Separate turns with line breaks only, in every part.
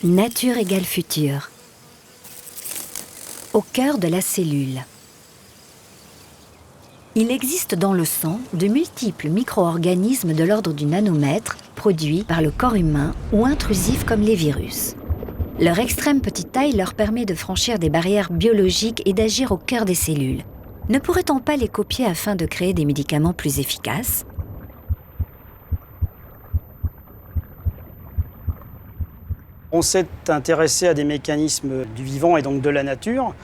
Nature égale futur. Au cœur de la cellule. Il existe dans le sang de multiples micro-organismes de l'ordre du nanomètre produits par le corps humain ou intrusifs comme les virus. Leur extrême petite taille leur permet de franchir des barrières biologiques et d'agir au cœur des cellules. Ne pourrait-on pas les copier afin de créer des médicaments plus efficaces ?
On s'est intéressé à des mécanismes du vivant et donc de la nature,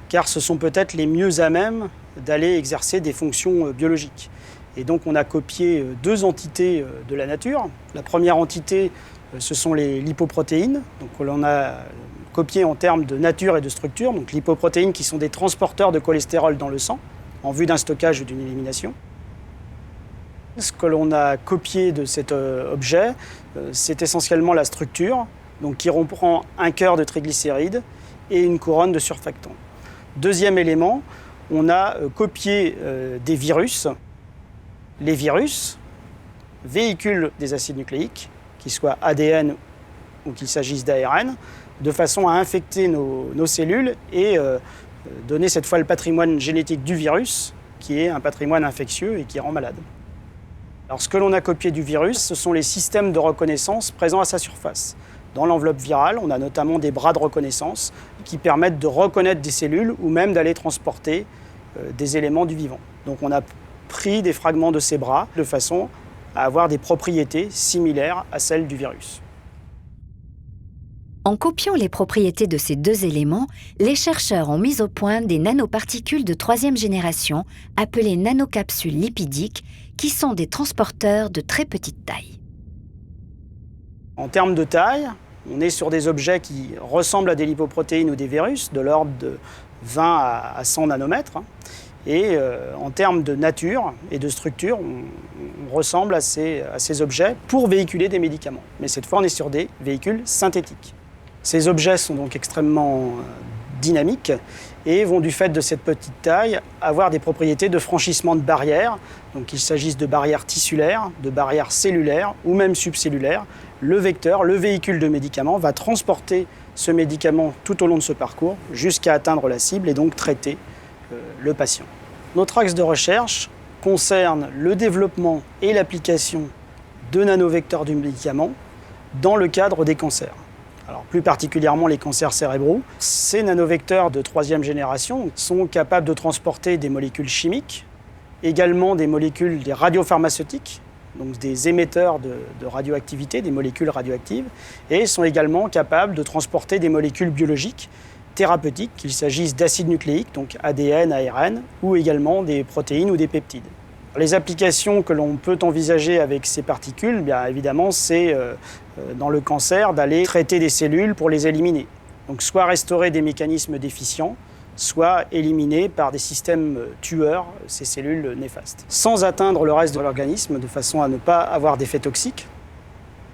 car ce sont peut-être les mieux à même d'aller exercer des fonctions biologiques. Et donc on a copié deux entités de la nature. La première entité, ce sont les lipoprotéines, donc l'on a copié en termes de nature et de structure. Donc lipoprotéines qui sont des transporteurs de cholestérol dans le sang, en vue d'un stockage ou d'une élimination. Ce que l'on a copié de cet objet, c'est essentiellement la structure, donc qui reprend un cœur de triglycérides et une couronne de surfactants. Deuxième élément, on a copié des virus. Les virus véhiculent des acides nucléiques, qu'ils soient ADN ou qu'il s'agisse d'ARN, de façon à infecter nos cellules et donner cette fois le patrimoine génétique du virus, qui est un patrimoine infectieux et qui rend malade. Alors, ce que l'on a copié du virus, ce sont les systèmes de reconnaissance présents à sa surface. Dans l'enveloppe virale, on a notamment des bras de reconnaissance qui permettent de reconnaître des cellules ou même d'aller transporter des éléments du vivant. Donc on a pris des fragments de ces bras de façon à avoir des propriétés similaires à celles du virus.
En copiant les propriétés de ces deux éléments, les chercheurs ont mis au point des nanoparticules de troisième génération, appelées nanocapsules lipidiques, qui sont des transporteurs de très petite taille.
En termes de taille, on est sur des objets qui ressemblent à des lipoprotéines ou des virus, de l'ordre de 20 à 100 nanomètres. Et en termes de nature et de structure, on ressemble à ces objets pour véhiculer des médicaments. Mais cette fois, on est sur des véhicules synthétiques. Ces objets sont donc extrêmement dynamiques et vont, du fait de cette petite taille, avoir des propriétés de franchissement de barrières. Donc qu'il s'agisse de barrières tissulaires, de barrières cellulaires ou même subcellulaires. Le vecteur, le véhicule de médicament, va transporter ce médicament tout au long de ce parcours jusqu'à atteindre la cible et donc traiter le patient. Notre axe de recherche concerne le développement et l'application de nanovecteurs du médicament dans le cadre des cancers. Alors, plus particulièrement les cancers cérébraux. Ces nanovecteurs de troisième génération sont capables de transporter des molécules chimiques, également des molécules, des radiopharmaceutiques, donc des émetteurs de radioactivité, des molécules radioactives, et sont également capables de transporter des molécules biologiques thérapeutiques, qu'il s'agisse d'acides nucléiques, donc ADN, ARN, ou également des protéines ou des peptides. Les applications que l'on peut envisager avec ces particules, bien évidemment, c'est dans le cancer d'aller traiter des cellules pour les éliminer. Donc soit restaurer des mécanismes déficients, soit éliminer par des systèmes tueurs ces cellules néfastes, sans atteindre le reste de l'organisme de façon à ne pas avoir d'effets toxiques.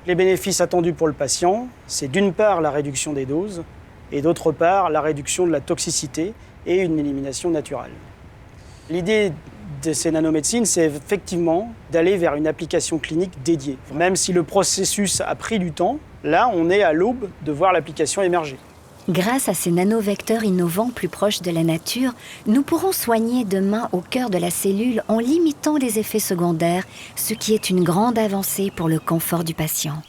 Les bénéfices attendus pour le patient, c'est d'une part la réduction des doses et d'autre part la réduction de la toxicité et une élimination naturelle. L'idée de ces nanomédecines, c'est effectivement d'aller vers une application clinique dédiée. Même si le processus a pris du temps, là, on est à l'aube de voir l'application émerger.
Grâce à ces nanovecteurs innovants plus proches de la nature, nous pourrons soigner demain au cœur de la cellule en limitant les effets secondaires, ce qui est une grande avancée pour le confort du patient.